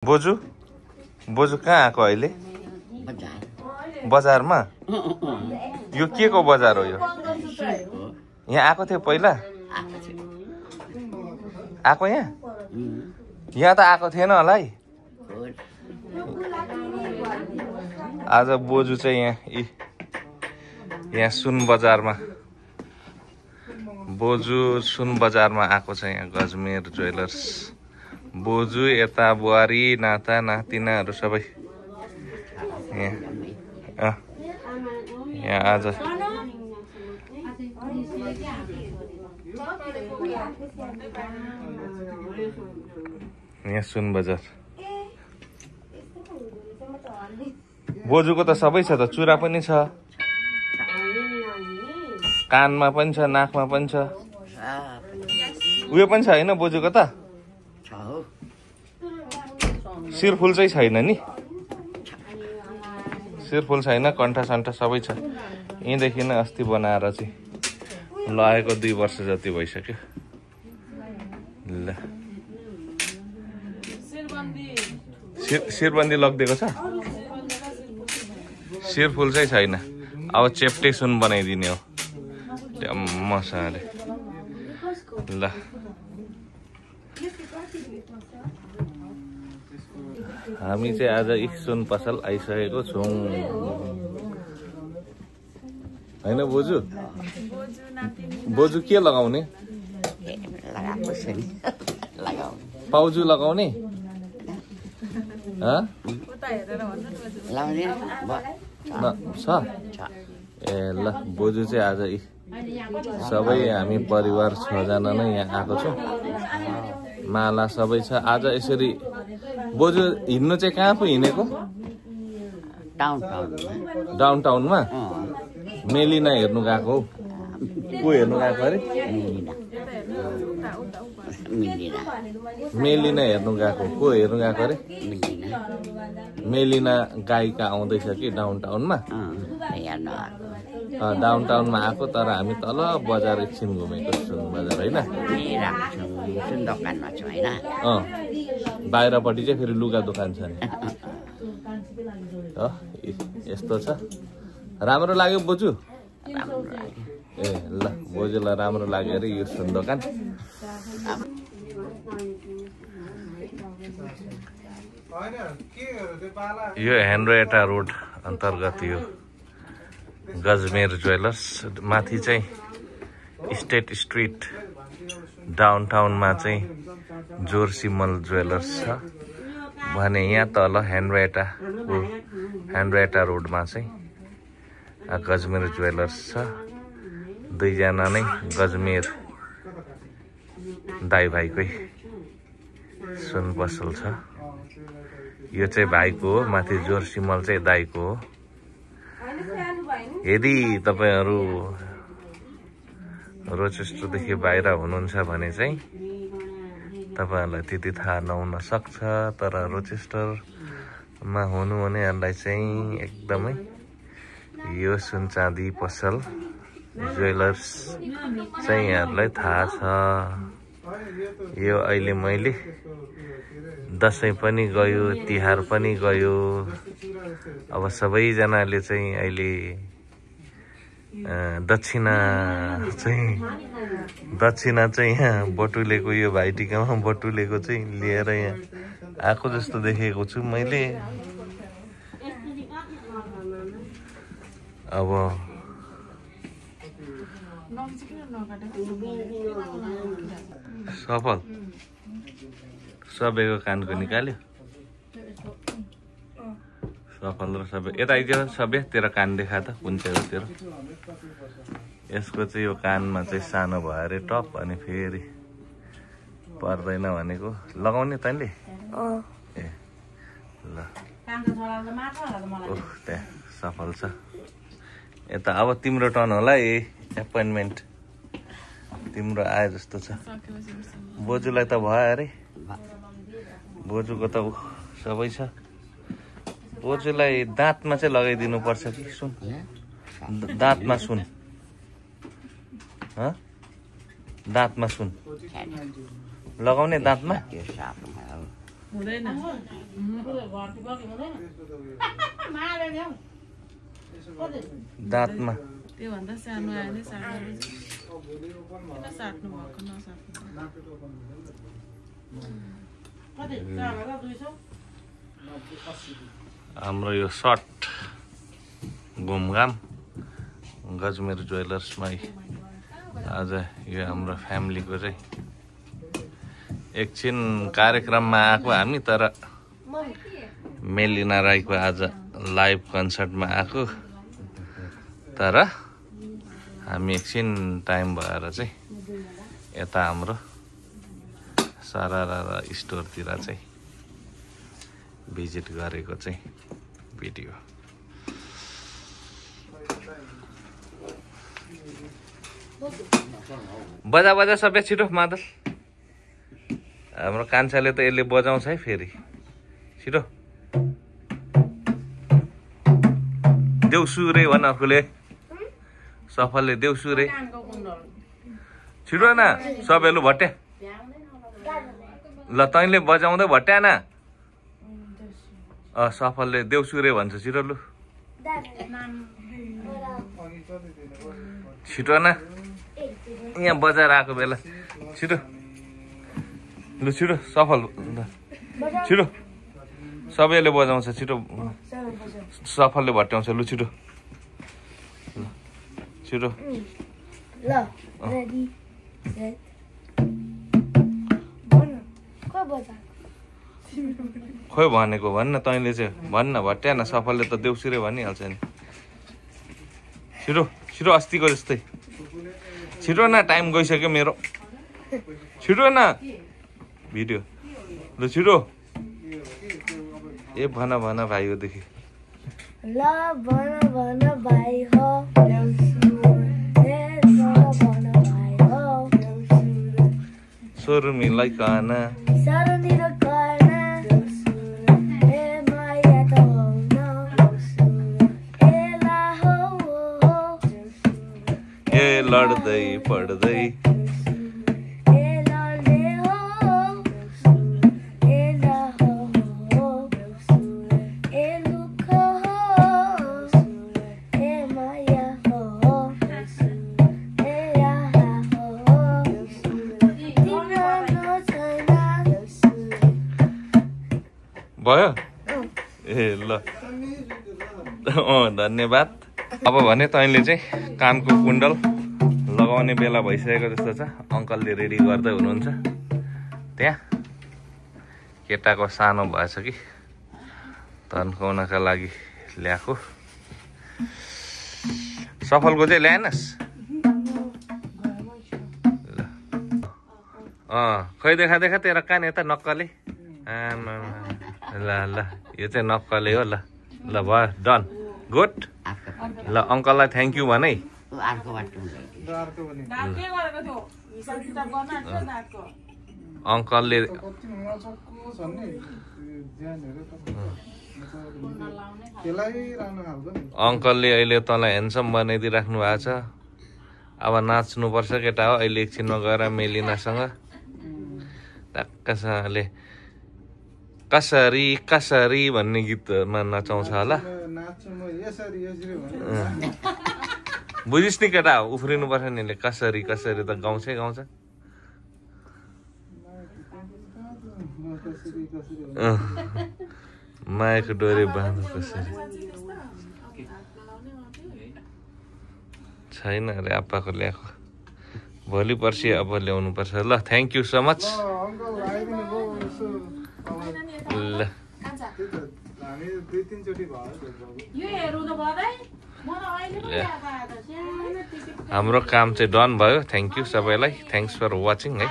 बोजू बोजू कहाँ आएको अहिले? बजारमा? यो के को बजार हो यो? यहाँ आएको थियो पहिला? आएको यहाँ? यहाँ त आएको थिएन होला है? आज बोजू चाहिँ यहाँ सुन बजारमा बोजू सुन बजारमा आएको छ। यहाँ गजमेर ज्वेलर्स। बोजू यता बुहारी नाता नातिनाहरू सबै यहाँ आज यहाँ सुन बजार। बोजूको त सबै छ त, चुरा पनि छ, कानमा पनि छ, नाकमा पनि छ। उयो पनि छ हैन बोजूको त? शिरफुल चाहिँ छैन नि? शिरफुल छैन, कण्ठा सण्ठा सबै छ। यहीँदेखि नै अस्ति बनाएर चाहिँ लगेको 2 वर्ष जति भइसक्यो। ल शिरबन्दी लगिदिएको छ, शिरफुल चाहिँ छैन। अब चेप्टे सुन बनाइदिने हो मसाले। ल हामी चाहिँ आज सुन पसल आइसकेको छौँ हैन बोजू? बोजू के लगाउने? पाउजु लगाउने? छ? ए ल, बोजू चाहिँ आज सबै हामी परिवार 6 जना नै यहाँ आएको छौँ। माला सबै छ। आज यसरी बोजू हिँड्नु चाहिँ कहाँ पो हिँडेको? डाउनटाउनमा? मेलिना हेर्नु गएको हौ। को हेर्नु गएको अरे? मेलिना हेर्नु गएको। को हेर्नु गएको अरे? मेलिना गायिका आउँदैछ कि डाउनटाउनमा? डाउनटाउनमा आएको, तर हामी तल बजार एकछिन घुमेको सुन बजार होइन? बाहिरपट्टि चाहिँ फेरि लुगा दोकान छ नि। यस्तो छ। राम्रो लाग्यो बोजू? ए ल, बोजूलाई राम्रो लाग्यो अरे यो सुन दोकान। यो हेनरिएटा रोड अन्तर्गत यो गजमेर ज्वेलर्स। माथि चाहिँ स्टेट स्ट्रिट डाउनटाउनमा चाहिँ जोरसिमल ज्वेलर्स छ भने यहाँ तल हेनरिएटा रोडमा चाहिँ गजमेर ज्वेलर्स छ। 2 जना नै गजमेर दाइ भाइकै सुन पसल छ। यो चाहिँ भाइको हो, माथि जोरसिमल चाहिँ दाइको हो। यदि तपाईहरू रोचेस्टरदेखि बाहिर हुनुहुन्छ भने चाहिँ तपाईहरुलाई त्यति थाहा नहुन सक्छ, तर रोचेस्टरमा हुनु हुनेहरुलाई चाहिँ एकदमै यो सुन चाँदी पसल ज्वेलर्स चाहिँ यहाँहरुलाई थाहा छ। यो अहिले मैले दशैं पनि गयो, तिहार पनि गयो। अब सबैजनाले चाहिँ अहिले दक्षिणा चाहिँ यहाँ बटुलेको, यो भाइटिकामा बटुलेको चाहिँ लिएर यहाँ आएको जस्तो देखेको छु मैले। अब सफल सबैको कानको निकाल्यो। सफल र सबै यता आइदियो। सबै तेरो कान देखा त कुन चाहिँ हो तेरो? यसको चाहिँ यो कानमा चाहिँ सानो भयो अरे टप, अनि फेरि पर्दैन भनेको। लगाउने तैँले? ए ल, ओह त्यहाँ सफल छ। यता अब तिम्रो टर्न होला है। एपोइन्टमेन्ट तिम्रो आए जस्तो छ। बोजूलाई त भयो अरे? बोजूको त सबै छ। बोजूलाई दाँतमा चाहिँ लगाइदिनु पर्छ कि सुन? दाँतमा सुन? दाँतमा सुन लगाउने? दाँतमा हुँदैन दाँतमा त्योभन्दा सानो आयो नि साट्नु भएको नसाट्नु हाम्रो यो सर्ट घुमघाम गजमेर ज्वेलर्समै आज यो हाम्रो फ्यामिलीको चाहिँ एकछिन कार्यक्रममा आएको हामी तर मेलिना राईको आज लाइभ कन्सर्टमा आएको तर हामी एकछिन टाइम भएर चाहिँ यता हाम्रो सारारा स्टोरतिर चाहिँ भिजिट गरेको चाहिँ भिडियो बजा बजा सबै छिटो मादल हाम्रो कान्छाले त यसले बजाउँछ है फेरि छिटो देउसु रे भन अर्कोले सफलले देउसु रे छिटो न सबैले भट्ट्या ल तैँले बजाउँदै भट्ट्या न सफलले देउसु रे भन्छ छिटो लु छिटो न यहाँ बजार आएको बेला छिटो लु छिटो सफल छिटो सबैले बजाउँछ छिटो सफलले भट्ट्याउँछ लु छिटो छिटो खोइ भनेको भन्न तैँले चाहिँ भन्न भट्ट्या न सफलले त देउसुरे भनिहाल्छ नि छिटो छिटो अस्तिको जस्तै छिटो न टाइम गइसक्यो मेरो छिटो न भिडियो लु छिटो ए भन भन भाइ होदेखि ल भन भन भाइ हो सोरुमीलाई काना ए लड्दै पढ्दै भयो ए ल धन्यवाद अब भने तैँले चाहिँ कानको कुण्डल लगाउने बेला भइसकेको जस्तो छ अङ्कलले रेडी गर्दै हुनुहुन्छ त्यहाँ केटाको सानो भएछ कि तन्काउनका लागि ल्याएको सफलको चाहिँ ल्याएनस् खै देखा देखा तेरो कान यता नक्कले ल ल यो चाहिँ नक्कले हो ल ल भयो डन गुड ल अङ्कललाई थ्याङ्क यू भने अङ्कलले अहिले तँलाई ह्यान्डसम बनाइदिइराख्नु भएको छ अब नाच्नुपर्छ केटा हो अहिले एकछिनमा गएर मेलिनासँग टक्कसँगले कसरी कसरी भन्ने गीतमा नचाउँछ होला बुझिस् नि केटा उफ्रिनु पर्छ नि कसरी कसरी त गाउँछै गाउँछ मायाको डोरी बाँध्नु कसरी छैन अरे आप्पाको ल्याएको भोलि पर्सि अब ल्याउनु पर्छ ल थ्याङ्क यू सो मच ल हाम्रो काम चाहिँ डन भयो थ्याङ्क यू सबैलाई थ्याङ्क्स फर वाचिङ है